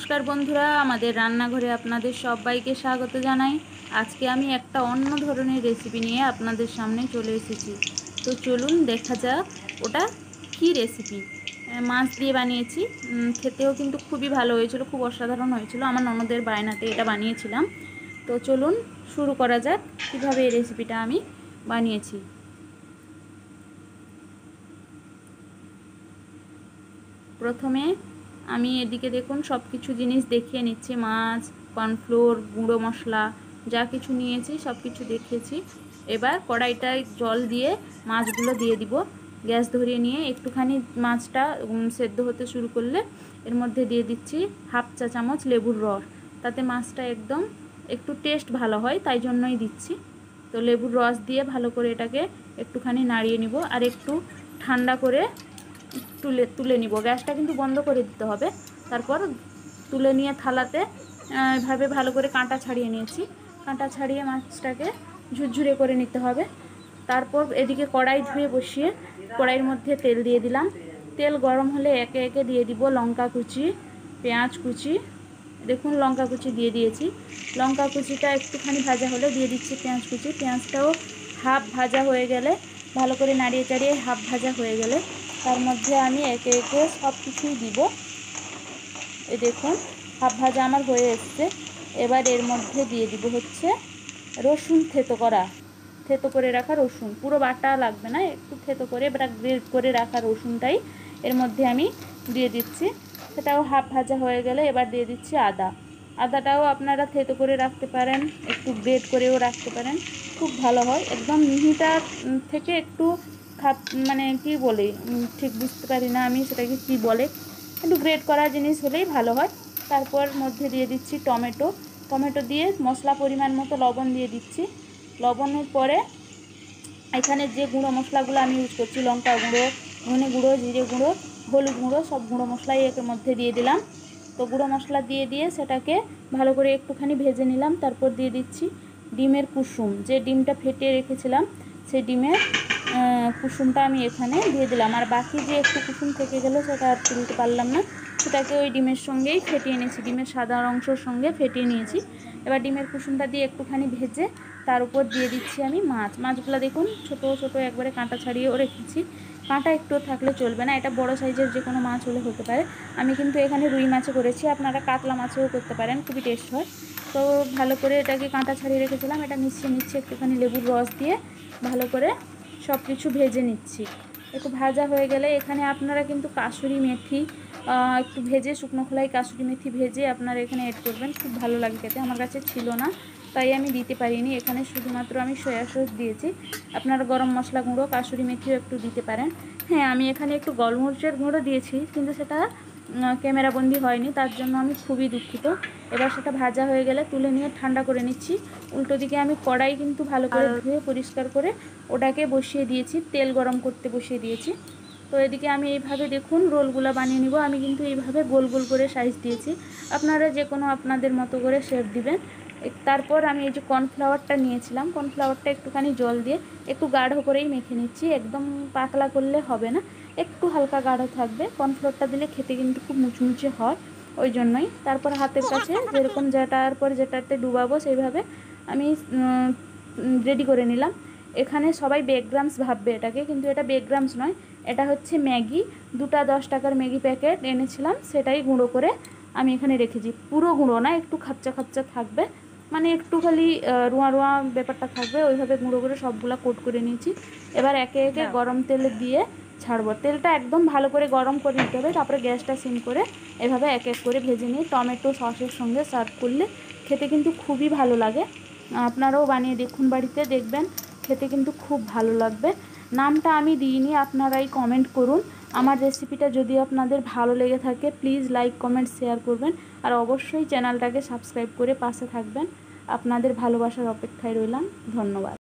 নমস্কার বন্ধুরা, আমাদের রান্নাঘরে আপনাদের সবাইকে স্বাগত জানাই। আজকে আমি একটা অন্য ধরনের রেসিপি নিয়ে আপনাদের সামনে চলে এসেছি। তো চলুন দেখা যাক ওটা কি রেসিপি। মাছ দিয়ে বানিয়েছি, খেতেও কিন্তু খুবই ভালো হয়েছিল, খুব অসাধারণ হয়েছিল। আমার ননদের বায়নাতে এটা বানিয়েছিলাম। তো চলুন শুরু করা যাক কীভাবে এই রেসিপিটা আমি বানিয়েছি। প্রথমে আমি এদিকে দেখুন সব কিছু জিনিস দেখিয়ে নিচ্ছি। মাছ, কর্নফ্লোর, গুঁড়ো মশলা যা কিছু নিয়েছি সব কিছু দেখিয়েছি। এবার কড়াইটায় জল দিয়ে মাছগুলো দিয়ে দিব। গ্যাস ধরিয়ে নিয়ে একটুখানি মাছটা সেদ্ধ হতে শুরু করলে এর মধ্যে দিয়ে দিচ্ছি হাফ চা চামচ লেবুর রস। তাতে মাছটা একদম একটু টেস্ট ভালো হয়, তাই জন্যই দিচ্ছি। তো লেবুর রস দিয়ে ভালো করে এটাকে একটুখানি নাড়িয়ে নিব আর একটু ঠান্ডা করে তুলে নিব। গ্যাসটা কিন্তু বন্ধ করে দিতে হবে। তারপর তুলে নিয়ে থালাতে এভাবে ভালো করে কাঁটা ছাড়িয়ে নিয়েছি। কাঁটা ছাড়িয়ে মাছটাকে ঝুরঝুরে করে নিতে হবে। তারপর এদিকে কড়াই ধুয়ে বসিয়ে কড়াইয়ের মধ্যে তেল দিয়ে দিলাম। তেল গরম হলে একে একে দিয়ে দিব লঙ্কা কুচি, পেঁয়াজ কুচি। দেখুন লঙ্কা কুচি দিয়ে দিয়েছি। লঙ্কা কুচিটা একটুখানি ভাজা হলে দিয়ে দিচ্ছি পেঁয়াজ কুচি। পেঁয়াজটাও হাফ ভাজা হয়ে গেলে ভালো করে নাড়িয়ে চাড়িয়ে হাফ ভাজা হয়ে গেলে তার মধ্যে আমি একে একে সব কিছুই দিব। এই দেখুন হাফ ভাজা আমার হয়ে এসছে। এবার এর মধ্যে দিয়ে দিব হচ্ছে রসুন, থেতো করে রাখা রসুন। পুরো বাটা লাগবে না, একটু থেতো করে বা গ্রেট করে রাখা রসুনটাই এর মধ্যে আমি দিয়ে দিচ্ছি। সেটাও হাফ ভাজা হয়ে গেলে এবার দিয়ে দিচ্ছি আদাটাও আপনারা থেতো করে রাখতে পারেন, একটু গ্রেট করেও রাখতে পারেন, খুব ভালো হয়। একদম মিহিটা থেকে একটু মানে কি বলে ঠিক বুঝতে পারি না আমি সেটাকে কি বলে, একটু গ্রেট করা জিনিস হলেই ভালো হয়। তারপর মধ্যে দিয়ে দিচ্ছি টমেটো দিয়ে মশলা পরিমাণ মতো লবণ দিয়ে দিচ্ছি। লবণের পরে এখানে যে গুঁড়ো মশলাগুলো আমি ইউজ করছি, লঙ্কা গুঁড়ো, ধনে গুঁড়ো, জিরে গুঁড়ো, হলুদ গুঁড়ো, সব গুঁড়ো মশলাই এর মধ্যে দিয়ে দিলাম। তো গুঁড়ো মশলা দিয়ে সেটাকে ভালো করে একটুখানি ভেজে নিলাম। তারপর দিয়ে দিচ্ছি ডিমের কুসুম, যে ডিমটা ফেটিয়ে রেখেছিলাম সেই ডিমের কুসুমটা আমি এখানে দিয়ে দিলাম। আর বাকি যে একটু কুসুম থেকে গেলো সেটা আর তুলতে পারলাম না, সেটাকে ওই ডিমের সঙ্গেই ফেটিয়ে নিয়েছি, ডিমের সাদা অংশের সঙ্গে ফেটিয়ে নিয়েছি। এবার ডিমের কুসুমটা দিয়ে একটুখানি ভেজে তার উপর দিয়ে দিচ্ছি আমি মাছগুলো। দেখুন ছোট ছোট একবারে কাঁটা ছাড়িয়েও রেখেছি, কাঁটা একটু থাকলে চলবে না, এটা বড় সাইজের যে কোনো মাছ হলে হতে পারে। আমি কিন্তু এখানে রুই মাছে করেছি, আপনারা কাতলা মাছেও করতে পারেন, খুবই টেস্ট হয়। তো ভালো করে এটাকে কাঁটা ছাড়িয়ে রেখেছিলাম, এটা মিশিয়ে নিচ্ছি একটুখানি লেবুর রস দিয়ে ভালো করে সব কিছু ভেজে নিচ্ছি। একটু ভাজা হয়ে গেলে এখানে আপনারা কিন্তু কাসুরি মেথি একটু ভেজে, শুকনো খোলায় কাসুরি মেথি ভেজে আপনারা এখানে অ্যাড করবেন, খুব ভালো লাগে খেতে। আমার কাছে ছিল না তাই আমি দিতে পারিনি, এখানে শুধুমাত্র আমি সয়া সস দিয়েছি। আপনারা গরম মশলা গুঁড়ো, কাসুরি মেথিও একটু দিতে পারেন। হ্যাঁ, আমি এখানে একটু গোলমরিচের গুঁড়ো দিয়েছি, কিন্তু সেটা ক্যামেরাবন্দি হয়নি, তার জন্য আমি খুবই দুঃখিত। এবার সেটা ভাজা হয়ে গেলে তুলে নিয়ে ঠান্ডা করে নিচ্ছি। উল্টো দিকে আমি কড়াই কিন্তু ভালো করে ধুয়ে পরিষ্কার করে ওটাকে বসিয়ে দিয়েছি, তেল গরম করতে বসিয়ে দিয়েছি। তো এদিকে আমি এইভাবে দেখুন রোলগুলো বানিয়ে নিব। আমি কিন্তু এইভাবে গোল গোল করে সাইজ দিয়েছি, আপনারা যে কোনো আপনাদের মতো করে শেপ দিবেন। তারপর আমি এই যে কর্নফ্লাওয়ারটা নিয়েছিলাম, কর্নফ্লাওয়ারটা একটুখানি জল দিয়ে একটু গাঢ় করেই মেখে নিচ্ছি, একদম পাতলা করলে হবে না, একটু হালকা গাঢ় থাকবে। কর্নফ্লাওয়ারটা দিলে খেতে কিন্তু খুব মুচমুচে হয়, ওই জন্যই। তারপর হাতের কাছে যেরকম যেটার পর যেটাতে ডুবাবো সেইভাবে আমি রেডি করে নিলাম। এখানে সবাই বেকগ্রামস ভাববে এটাকে, কিন্তু এটা বেকগ্রামস নয়, এটা হচ্ছে ম্যাগি। 2টা 10 টাকার ম্যাগি প্যাকেট এনেছিলাম, সেটাই গুঁড়ো করে আমি এখানে রেখেছি। পুরো গুঁড়ো না, একটু খাপচা খাপচা থাকবে, মানে একটু খালি রোয়া রোয়া ব্যাপারটা থাকবে, ওইভাবে গুঁড়ো করে সবগুলো কোট করে নিয়েছি। এবার একে একে গরম তেলে দিয়ে ছাড়বো। তেলটা একদম ভালো করে গরম করে নিতে হবে, তারপরে গ্যাসটা সিম করে এভাবে এক এক করে ভেজে নিয়ে টমেটো সসের সঙ্গে সার্ভ করলে খেতে কিন্তু খুবই ভালো লাগে। আপনারাও বানিয়ে দেখুন বাড়িতে, দেখবেন খেতে কিন্তু খুব ভালো লাগবে। নামটা আমি দিইনি, আপনারাই কমেন্ট করুন। আমার রেসিপিটা যদি আপনাদের ভালো লেগে থাকে প্লিজ লাইক কমেন্ট শেয়ার করবেন, আর অবশ্যই চ্যানেলটাকে সাবস্ক্রাইব করে পাশে থাকবেন। আপনাদের ভালোবাসার অপেক্ষায় রইলাম। ধন্যবাদ।